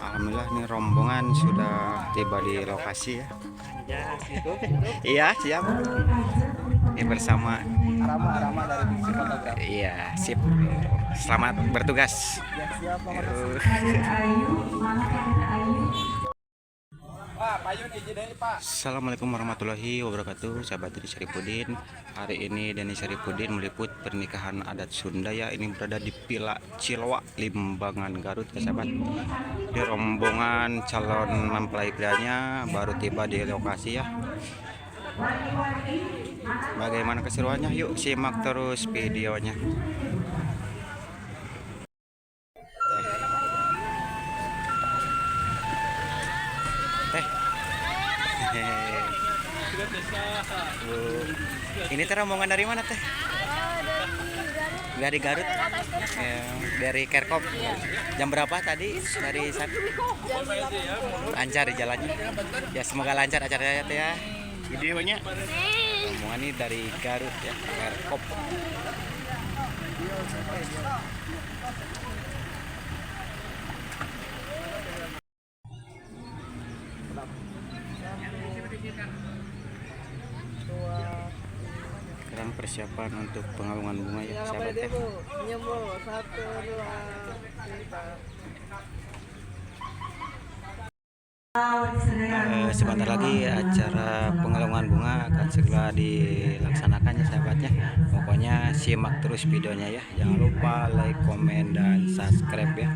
Alhamdulillah nih rombongan sudah tiba di lokasi ya. Ya, situ. Iya, siap. Ini bersama Arama dari divisi fotografi. iya, sip. Selamat bertugas. Ya, siap, Pak. Pak, payun hiji deui, Pak. Assalamualaikum warahmatullahi wabarakatuh. Sahabat Deni Syarifudin. Hari ini Deni Syarifudin meliput pernikahan adat Sunda ya. Ini berada di Villa Ciloa, Limbangan, Garut ya sahabat. Di rombongan calon mempelai prianya baru tiba di lokasi ya. Bagaimana keseruannya? Yuk simak terus videonya. Ini teh rombongan dari mana teh? Dari Garut. Dari Kerkop. Jam berapa tadi? Dari lancar di jalannya. Ya semoga lancar acaranya teh ya. Videonya. Rombongan ini dari Garut ya, Kerkop. Sekarang persiapan untuk pengalungan bunga ya sahabat ya. Sebentar lagi acara pengalungan bunga akan segera dilaksanakan ya sahabatnya. Pokoknya simak terus videonya ya. Jangan lupa like, komen, dan subscribe ya.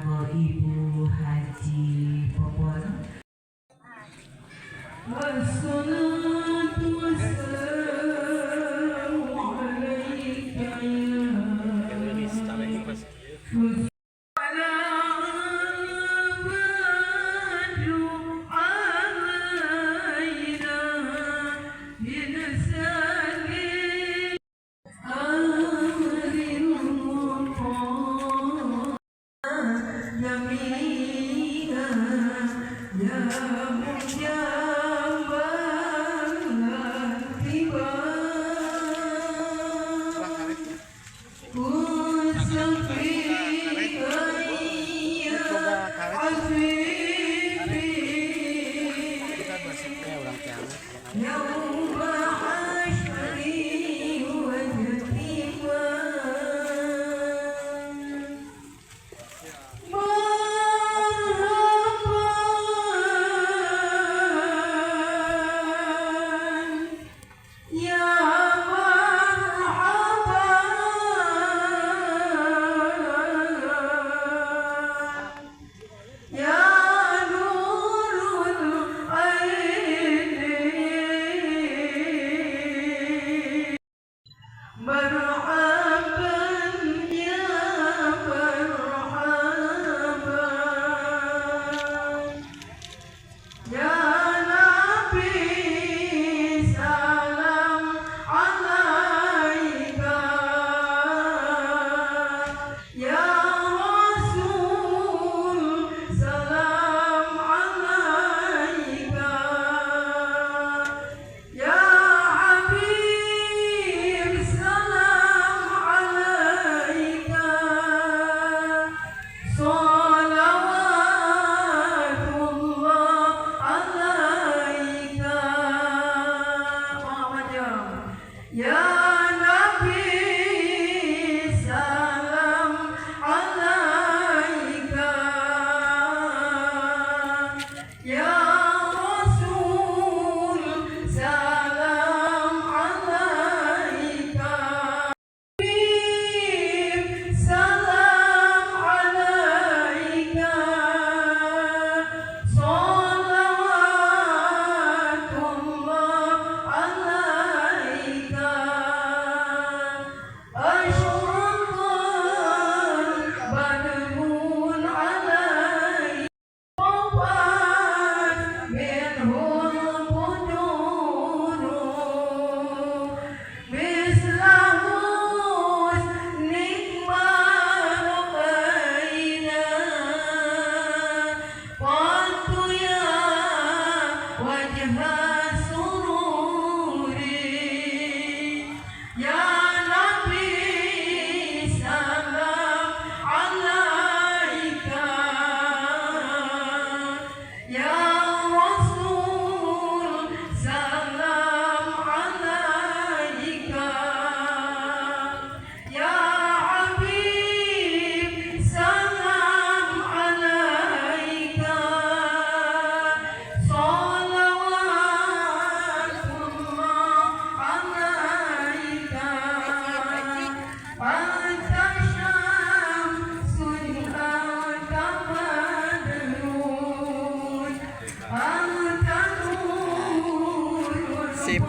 sip.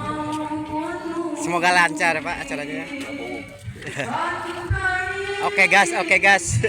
Semoga lancar Pak acaranya. Oke gas.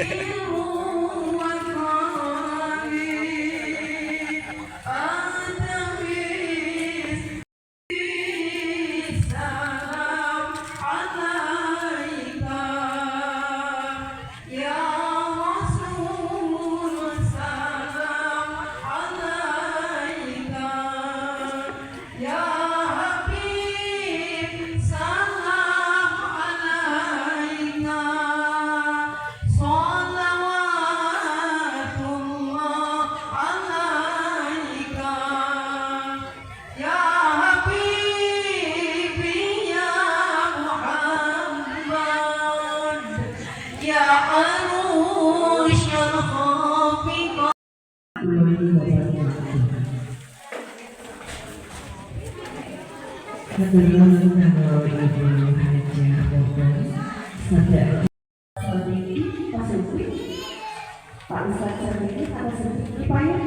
Pak Ustadz sedikit atau sedikit payah?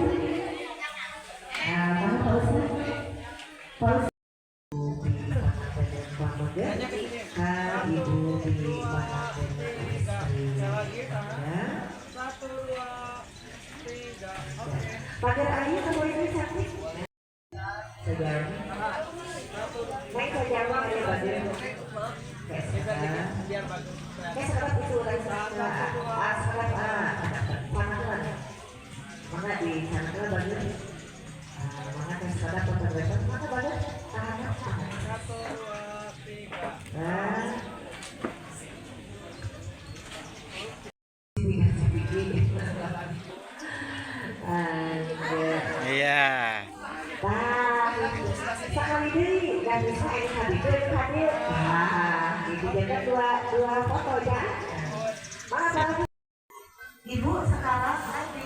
Karena Pak Ustadz Ibu di pakai air atau ini cantik? Sejauh naik ke Jawa ya badan kayak sekarang itu lagi mana di sana badan mana tes pada fotografer mana badan tahanan Iya. Sekali deh, nggak bisa ini hadir. Itu jadi dua foto ya. Ibu sekarang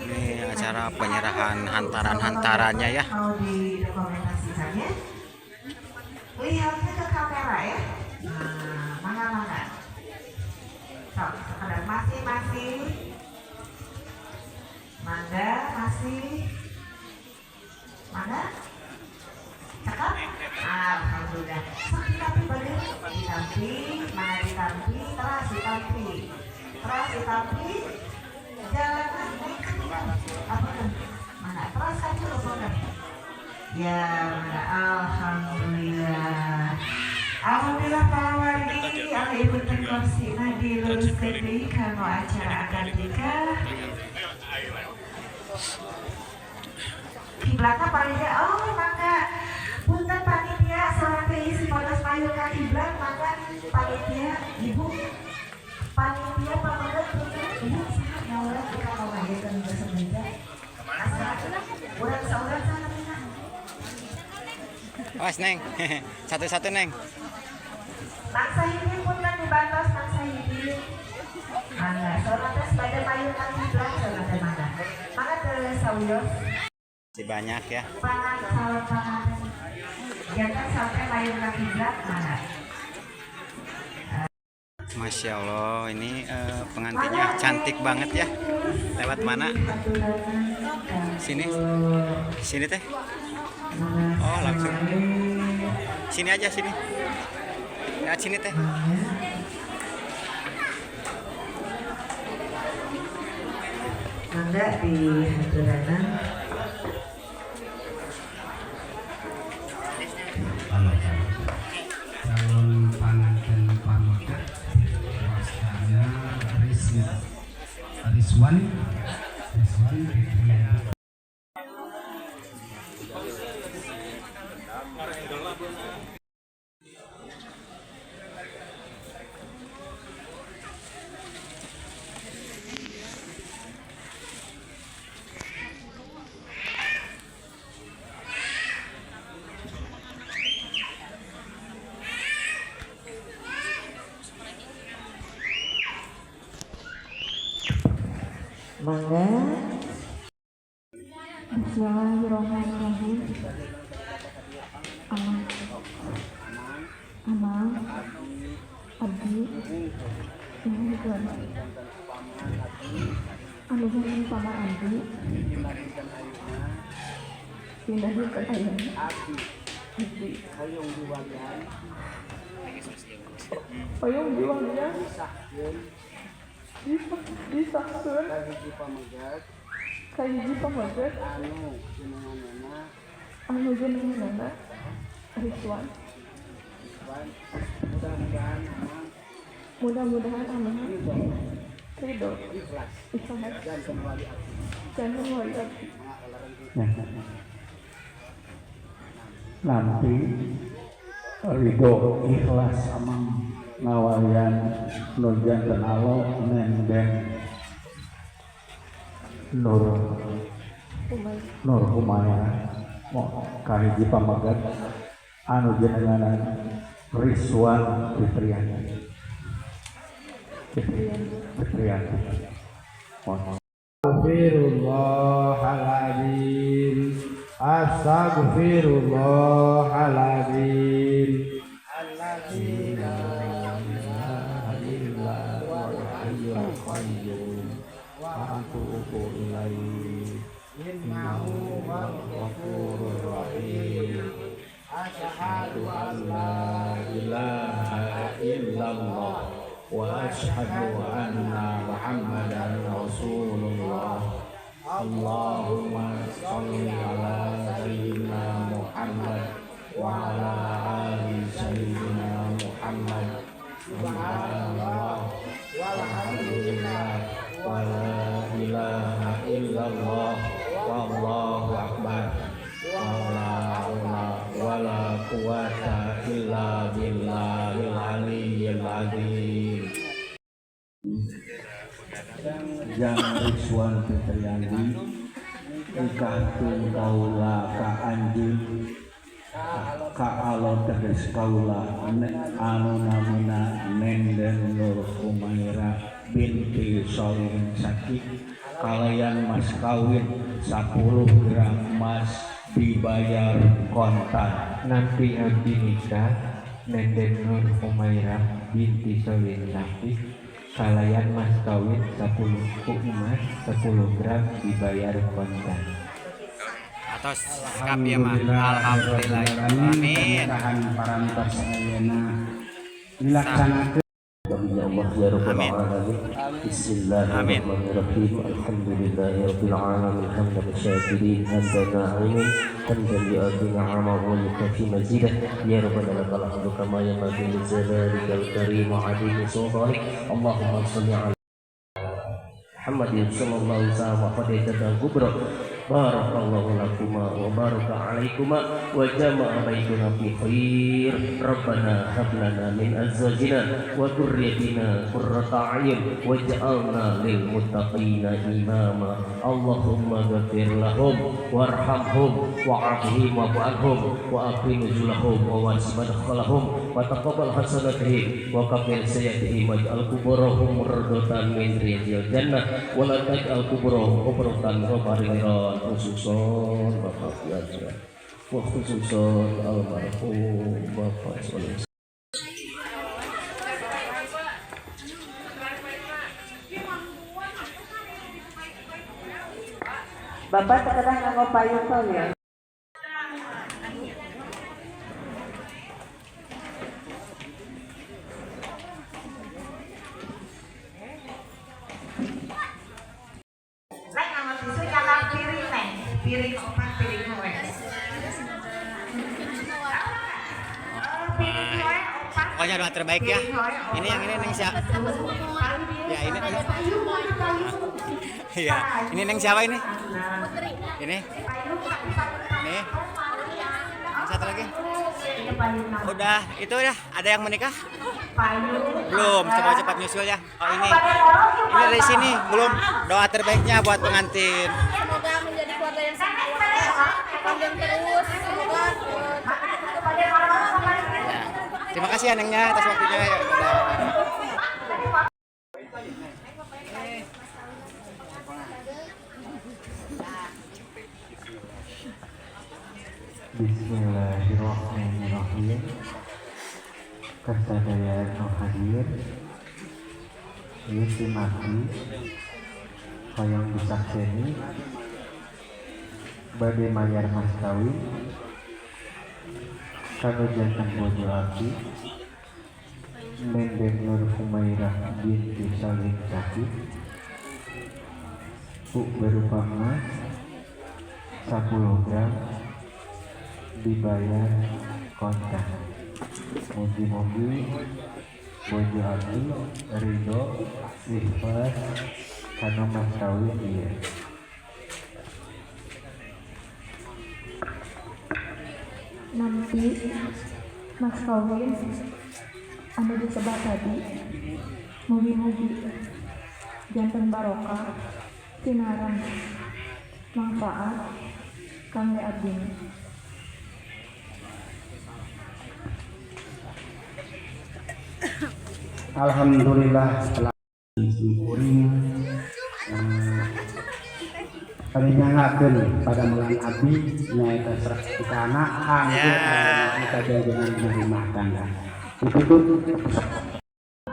Ini acara penyerahan hantarannya ya. mau didokumentasikannya. Lihatnya ke kamera ya. Mana. So, sekedar masih. Mana? Cakep? Alhamdulillah. Tapi bagaimana? Ditampi, mana ditampi, terus ditampi. Jalan apa tuh? Mana? Terus kan dulu boleh. Ya, mana? Alhamdulillah para wali, ala ibu terkursi nadi lulus kedai kalau acara akan nikah. Kiblatnya panitia, maka punten panitia selama isi podos payung ke kiblat, maka panitia ibu panitia pemenang punten ibu sangat nyawat kita mau ngajarin bersemeja udah sauran sana minang Awas Neng. Satu-satu Neng. Nangsa ini punten dibantos nangsa ini mangga soalnya sepeda payung ke kiblat soalnya mangga ke sauyos Masih banyak ya. pangan jangan sampai payung ke kiblat mana. Masya Allah, ini pengantinnya cantik banget ya. Lewat mana? Sini teh. Oh langsung. Sini aja sini. Ya sini teh. Mangga di hadiran calon pengantin pramuka waspada Rizwan mangga. Bismillahirrahmanirrahim. Aman. Abdi. Ini juga. Ini sama Abdi. Pindah ke ayam. Payung diwangnya disahkeun ka hiji pamegat anu jenenganna Rizwan. Mudah-mudahan aman ridho ikhlas dan waliat nanti ridho ikhlas amang ngawalian nujan dan Allah nenden Nur Humaya mau kahiji pamagat anu jenenganan Rizwan Fitrian. Astaghfirullahaladzim. Asyhadu an la ilaha illallah wa asyhadu anna Muhammadan Rasulullah. Allahumma sholli ala sayyidina Muhammad wa ala ali sayyidina Muhammad. Subhanallah walhamdulillah wa la ilaha illallah wallahu akbar. Wala quwwata illa billahil aliyyil azim. Jang Rizwan Fitriandi ikatun kaula ka anjeun ka Allah tegas kaula anu namina Nenden Nur Humaira binti Solihin Sakik kalayan mas kawin 10 gram emas dibayar kontan. Nanti abdi nikah Nenden Nur Humaira binti Solihin Sakik kalayan mas kawin 10 emas 10 gram dibayar kontan. Atos sikap ya mah. Alhamdulillah. Amin. Tahan parantos ayeuna dilaksanakeun. Ya Allah ya Rabbal alamin. Bismillahirrahmanirrahim. Alhamdulillahirabbil alamin. Hamdan syakirin hamdan na'imin hamdan li'ati ni'amahu wa yukafi mazidah. Ya Rabbana lakal hamdu kama yanbaghi li jalalika al-karim wa 'azimi sultanik. Allahumma shalli 'ala Muhammadin sallallahu alaihi wasallam wa qadidatan kubra. Barakallahu lakuma wa baraka alaikuma wa jama'a bainana fi khair. Rabbana hab lana min azwajina wa dhurriyyatina qurrata a'yun waj'alna lil muttaqina imama. Allahumma ghfir lahum warhamhum wa'afihim wa'fu anhum wa aqim nuzulahum wa wasi' madkhalahum wa taqabbal hasanatihim wa kafir sayyi'atihim waj'al kuburahum mardatan min riyadil jannah wa la taj'al kuburahum qubratan ghafarin khususon Bapak Biasa wa khususon almarhum Bapak Soleh. Bapak terkadang nganggo payung ya. Piring opat piring kue. Pokoknya doa terbaik ya. Ini yang ini neng siapa? Ya ini. Iya, ini neng siapa ini? Ini. Nih. Satu lagi. Udah, itu ya. Ada yang menikah? Belum, cepat-cepat nyusul ya. Oh ini. Ini dari sini belum. Doa terbaiknya buat pengantin. Semoga menjadi keluarga yang sempurna, panjang terus, semoga Terima kasih ya nengnya atas waktunya ya. Bismillahirrahmanirrahim. Kesadaya nu hadir ieu simaki hoyong disakseni bade mayar mas kawin Kana jantan bojo aki Nenden Nur Humairah binti Salim Sakit berupa emas 10 gram dibayar kontak. Mugi-mugi bojo aki ridho ikhlas karena mas kawin dia. Nanti mas kawin anu disebar tadi mugi-mugi jantan barokah sinaran manfaat kangge abdi. Alhamdulillah setelah kuring kami nyangakeun pada melang abdi nyaeta serat kita anak kangge kita dengan menerima tangga itu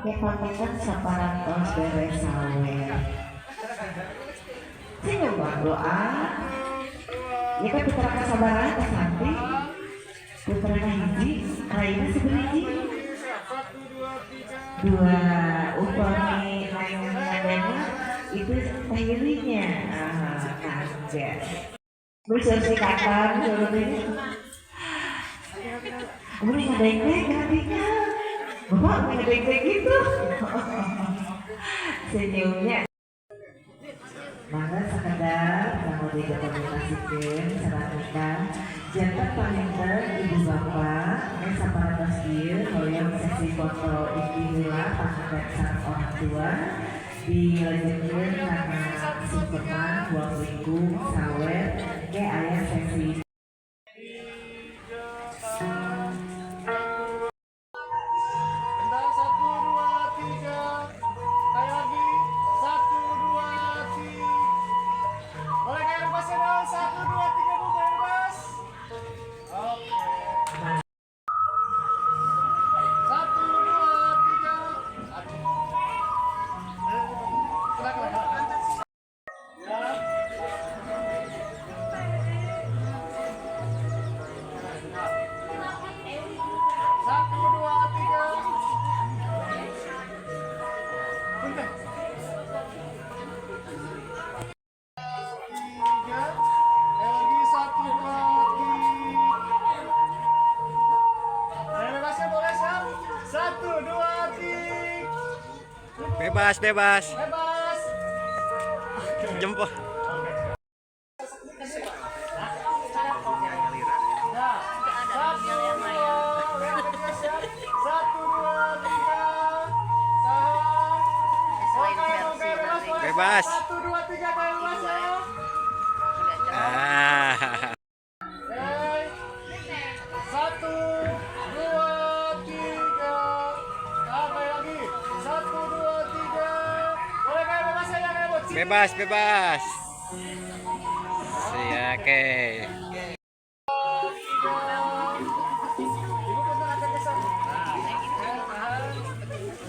kepantekan saparantos beres sawer sinyumbang doa ya kan putra kasabaran kesanti putra hiji raina seberiji dua upami ngadana itu tahirinya kanja bersih sikatan sebenarnya kemudian ngadeng gantinya bapak ngadeng gitu senyumnya mana sekedar mau didokumentasikan serat nikah jantan palinten ibu bapak saparantos ieu hoyong sesi foto istimewa panganten sareng orang tua dilanjutkeun karena sempurna 2 minggu sawer ke aya sesi Bebas jempol. Bebas. 1, 2, 3 bebas ya. Ah. 1, 2, 3. Sampai lagi. 1, 2, 3. Boleh kayak bebas ya, kayak bocil. Bebas. Iya, oke. Ibu punten akan kesan.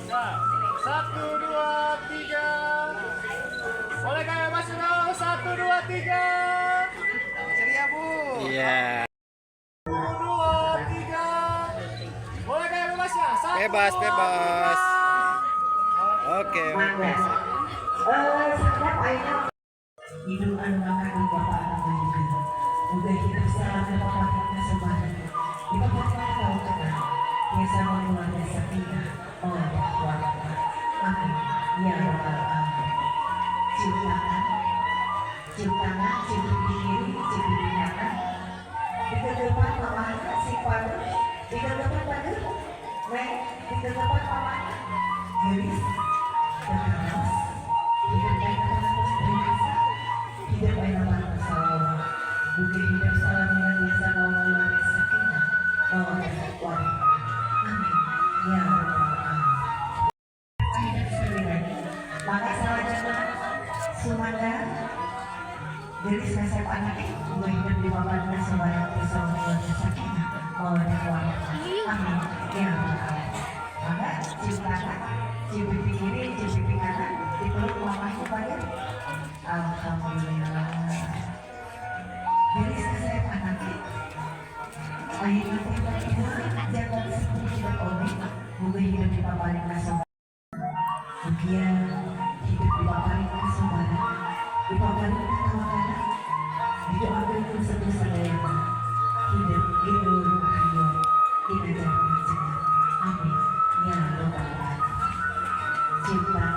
Nah, 1, 2, 3. Boleh kayak bebas dulu. 1, 2, 3. Ceria bu. Iya. 1, 2, 3. Boleh kayak bebas ya. 1, Bebas. 2, 3. Oke. sadap ayeuna hidup anu mangkali bapak anu juga muga hidup selama bapak sebanyak di bapak tahu kan biasa keluarga sakinah warahmah amin ya rabbal alamin ciptakan cipta kiri cipta kanan di depan mamana si padu di depan padu di depan mamana gelis dan hamas hidup baik terus berasa hidup baik salam bukan hidup salam yang bisa mau sakinah mau warahmah amin ya rabbal alamin maka salah jangan sumanda dari saya anak gue hidup di bawah sebanyak bersama sakinah mau warahmah amin ya rabbal alamin maka ciptakan cipta kiri cipta kanan dipeluk mama supaya alhamdulillah dari saya anaknya ayat hidup di paparing kasobaran. Mugia hidup di paparing kasobaran, di paparing ketawakalan, didoakan dosa-dosa dayana, hidup itu akhir, kita jangan cegah. Amin. Ya Rabbal Alamin. Cinta,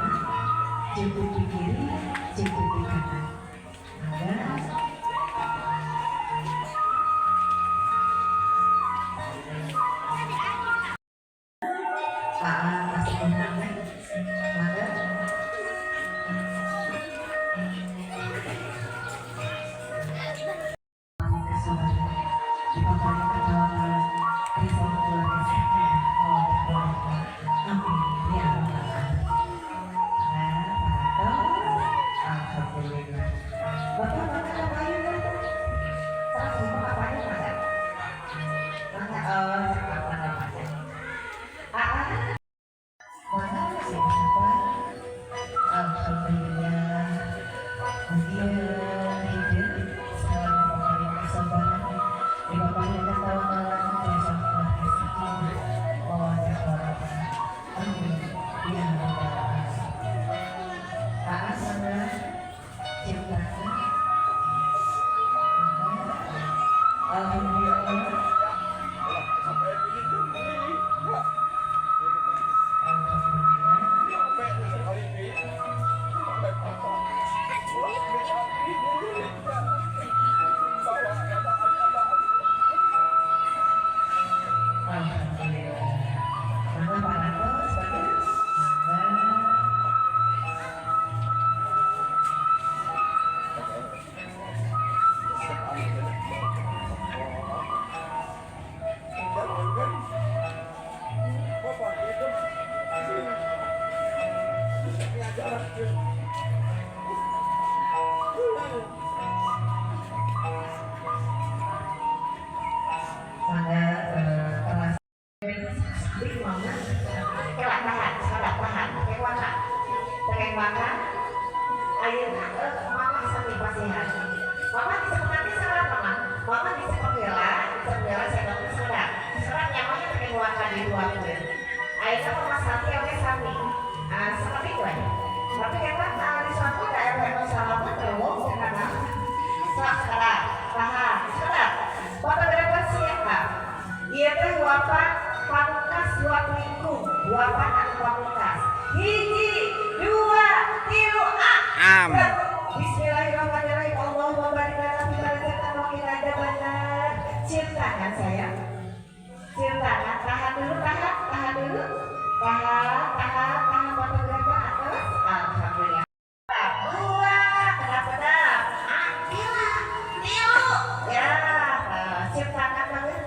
jemput di kiri, jemput di kanan. Masih benar kan? Maka Bismillahirrahmanirrahim. Allahumma barik lana fi barakatan wa qina adzabannar. Cium tangan saya. Cium tangan. Tahan dulu. Tahan fotografer atas. Alhamdulillah. Dua, kedap-kedap. Tilu. Ya, cium tangan banget.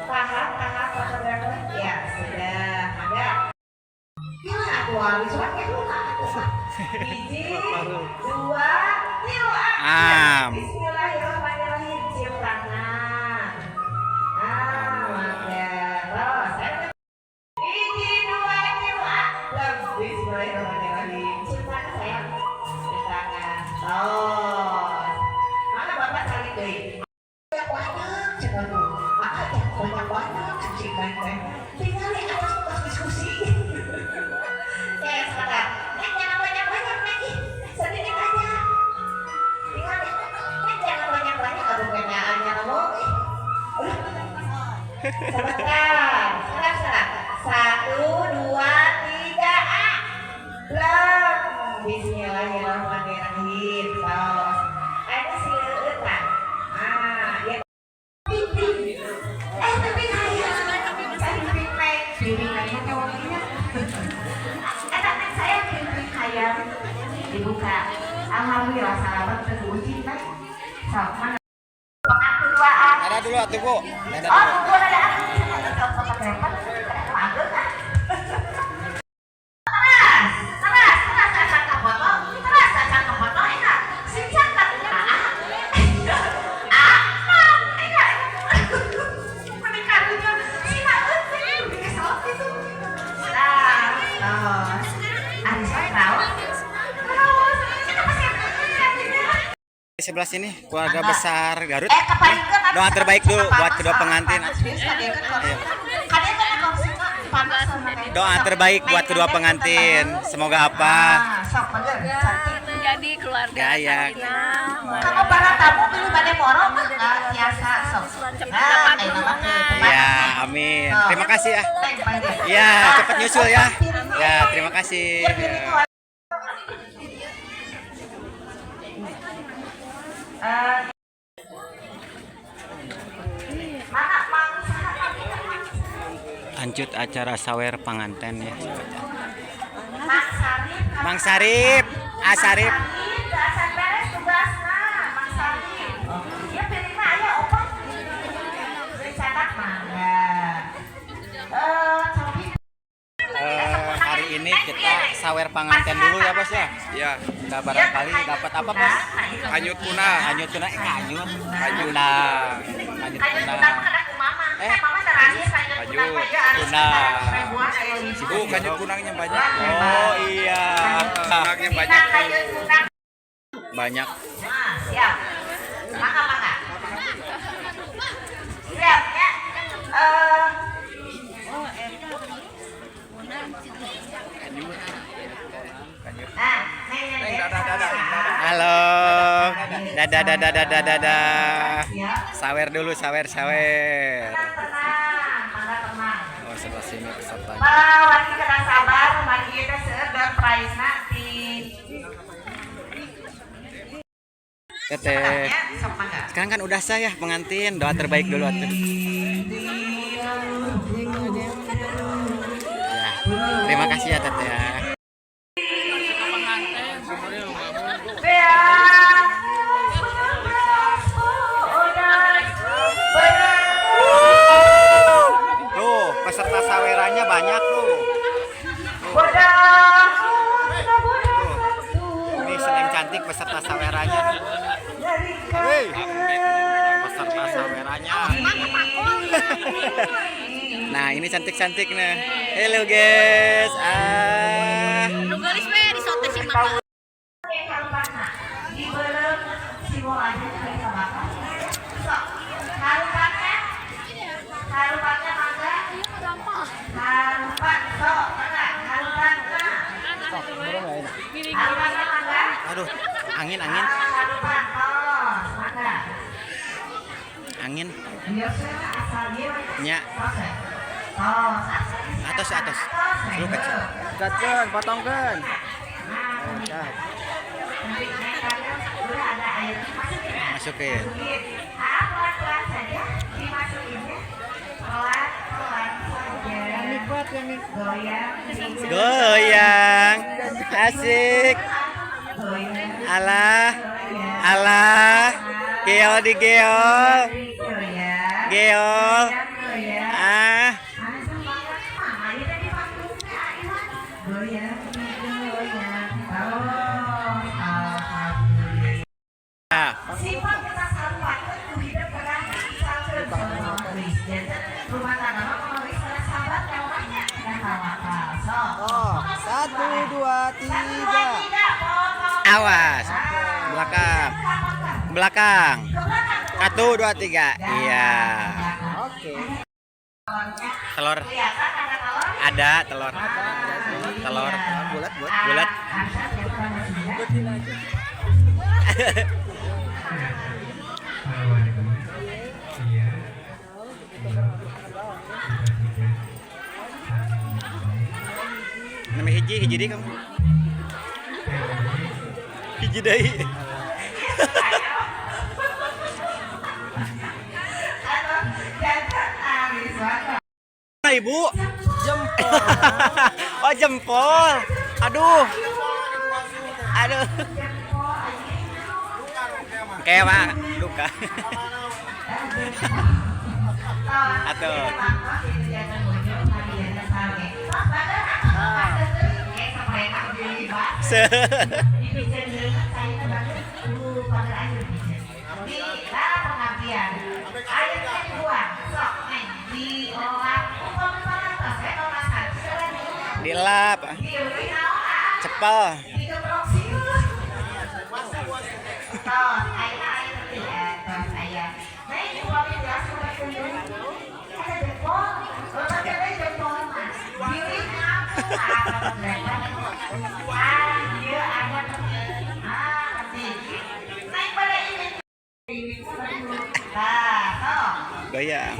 Tahan fotografer. Ya, sudah. Ada. Tilu aku habis pakai dulu. Biji, dua, tiga. Bismillahirrahmanirrahim. Cium tangan. Terus. Biji, dua, tiga. Bismillahirrahmanirrahim. Cium tangan sayang. Cium tangan. Terus. Mana bapak saling deh. Banyak coba tuh. Banyak cuci banyak. Tinggal di atas diskusi. Kayak sekarang. Sedikit aja. Ingat jangan banyak-banyak aduh kenaannya kamu. Sebentar. 1, 2, 3, belum. Bismillahirrahmanirrahim. Tos. Ada sileut. Ya. Tapi kaya. Pimpin cowoknya. Saya pimpin kaya. Dibuka. Alhamdulillah salamat terwujud kan. Sok mana? Pengaku duaan. Ada dulu atuh, Bu. Tunggu ada aku. Fotografer. Mager kan? Terus acak ke foto. Enak. Sincak katanya. Enak. Menikahinya Cina itu bikin selfie itu. Arisa tahu. Di sebelah sini keluarga besar Garut. Keparingkeun Doa terbaik dulu buat kedua pengantin. Kalian kan panas sama kayak Doa terbaik buat kedua pengantin. Semoga apa? Sok bener, cantik. Menjadi keluarga Gaya. sakinah. Kamu para tamu pilih bade moro mah biasa sok. Nah, ayo nama Ya, amin. Terima kasih ya. Ya, cepat nyusul ya. Ya, terima kasih. Ya. Mana mang Lanjut acara sawer panganten ya. Mang Sarip. Mang Sarip, Sarip. Asal beres tugasna, Mang Sarip. Ya pilih mah aya opo. Dicatat mangga. Cobi. Hari ini kita sawer panganten dulu ya bos ya. Ya, Nggak barangkali dapat apa bos? hanyut tuna. Hanyut tuna, hanyut tuna. Hanyut Ayo tuna. kita mah ke mama. Mama terakhir Hanyut tuna. Oh, hanyut kunangnya banyak. Oh iya. Kunangnya banyak. Banyak. Nah, siap. Mangga. Siap ya. Nah, Halo. Dadah. Sawer dulu, sawer. tenang. Oh, sebelah sini pesertanya. Wani kena sabar, mari kita seudeur praisna di Teteh. ya, sok mangga. Sekarang kan udah saya pengantin, doa terbaik dulu atuh. Ya, terima kasih ya Teteh ya. Tuh, peserta sawerannya banyak tuh. Ini Senin cantik peserta sawerannya. Hei, peserta sawerannya. Nah, ini cantik-cantik nih. Hello guys. Nu geulis we di sote si mangga. Aduh, angin. Nya. Atas. Lu kecil. Gatkeun, potongkeun. Masukin. Goyang. Asik. Alah. Geol di geol. Geol. Sifat kita sahabat itu hidup dengan rumah tangga melalui sahabat yang banyak dan tawakal. Oh, 1, 2, 3. Awas. Belakang. 1, 2, 3. Iya. Oke. Telur. Ada telur. Bulat. Nama hiji deh kamu. Hiji deui. Nah, Ibu. Jempol. Oh, jempol. Aduh. Kayak mah luka. Atuh. Dilap. Cepel. Goyang.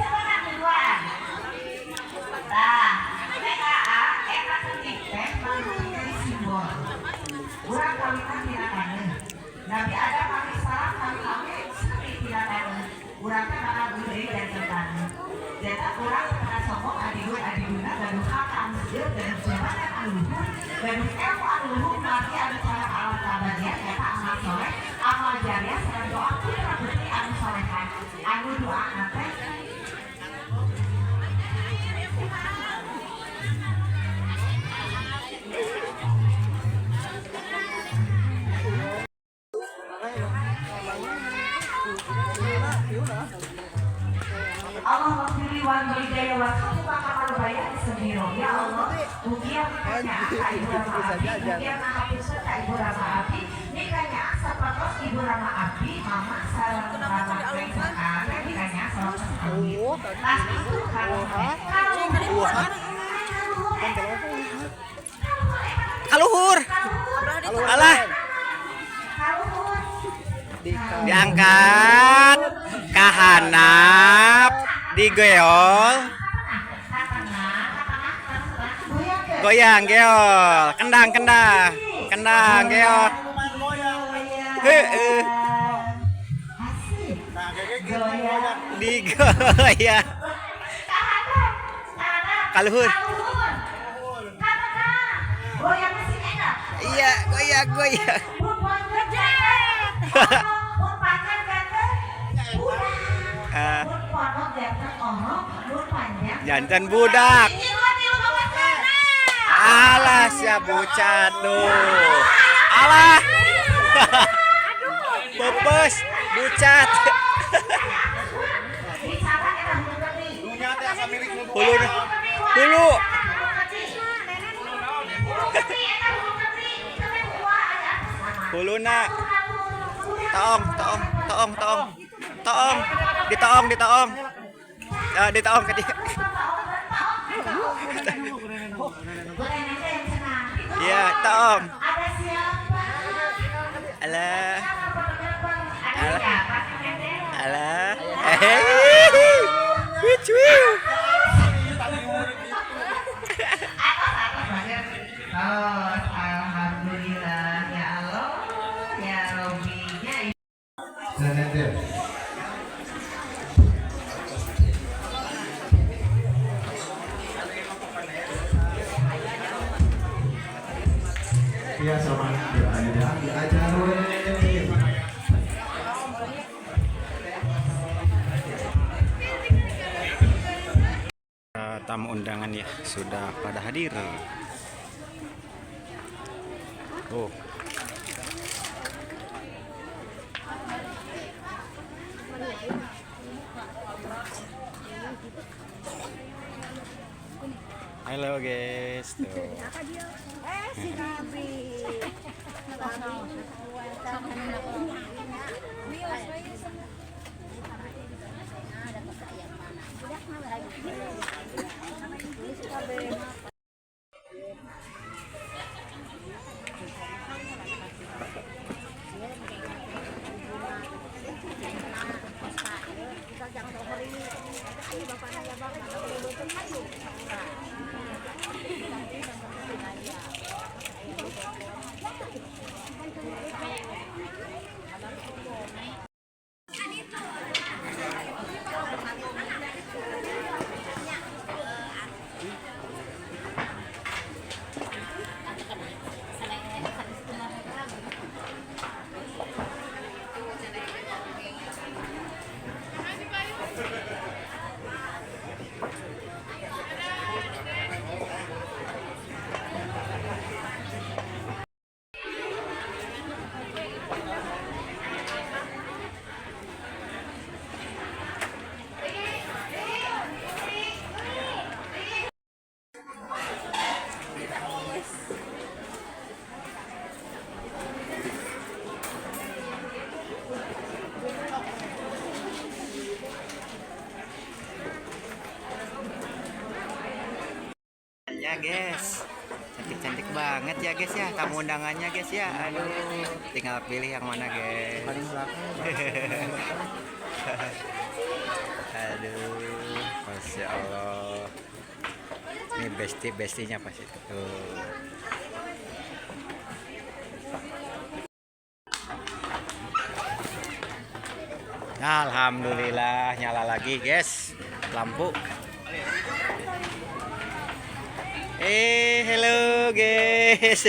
Nabi ada kami salah kami sering tidak tahu. Urang bakal gede dan tertanu. Dan urang pernah sombong adiduna gaduh hak amsir dan jabatan aluhur gaduh ilmu aluhur mati anu cara alam kabajian eta amal soleh amal jariah sareng doa putra putri anu solehan anu doa nate. Allah pilih wan hidayah wa suka kamal bayar sendiri ya Allah mugia nikahnya asa ibu rama abdi mugia mahapusat ka ibu rama abdi nikahnya asa patos ibu rama abdi mama sarang rama kaisan nikahnya sarang abdi tas itu Kaluhur. Alah. Diangkat ke handap digoyol goyang geol kendang geol digoyang kaluhur iya goyang jantan budak alah siap bucat tuh alah pepes bucat hulu huluna toong ditoong ke dia. Iya, toong. Alah. Wiu. Alhamdulillah ya Allah ya Rabbi. Ya sama diajar tamu undangan ya sudah pada hadir. Oh. Halo guys. Tuh. Si Nabi. Ya guys. Cantik-cantik banget ya guys ya tamu undangannya guys ya. Aduh, tinggal pilih yang mana guys. Paling belakang. Aduh, masya Allah. Ini bestinya pasti tuh. Alhamdulillah nyala lagi guys lampu. Hello guys.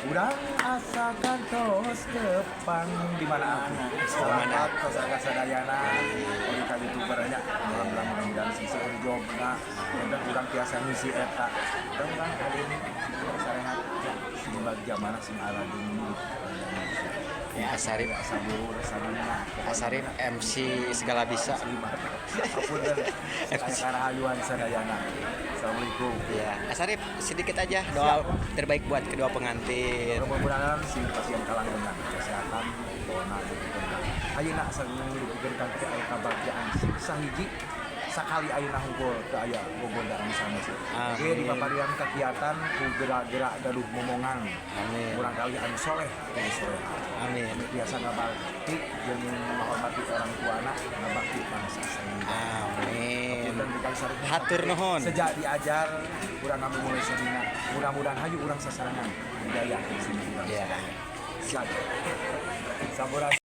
Urang asakan tos depan di mana aku selamat kosakan sadayana di kali itu banyak orang-orang mudah-mudahan sisi job nah dan urang biasa ngisi eta dan urang kali ini sarehat di bagian mana sing Aladin ini Ya Asarif sabur sabuna Asarif MC segala bisa. apapun dan karahayuan sadayana. Assalamualaikum. Ya, Asarif sedikit aja doa terbaik buat kedua pengantin. Mudah-mudahan si pasien kalang dengan kesehatan corona gitu kan. Ayeuna sareng dipikirkan ke aya kabagyaan sahiji sakali ayeuna hungkul ke aya gogondaan sana sih. Oke di paparian kegiatan ku gerak-gerak gaduh momongan. Amin. Kurang kali anu soleh, anu soleh. Amin. Biasa ngabakti jeung menghormati orang tuana, ngabakti bangsa sendiri. Amin. Dan dikali sareng Hatur nuhun. sejak diajar urang kami mulai sedina mudah-mudahan hayu urang sasarangan budaya di sini urang. Ya. Siap. Sampurasun.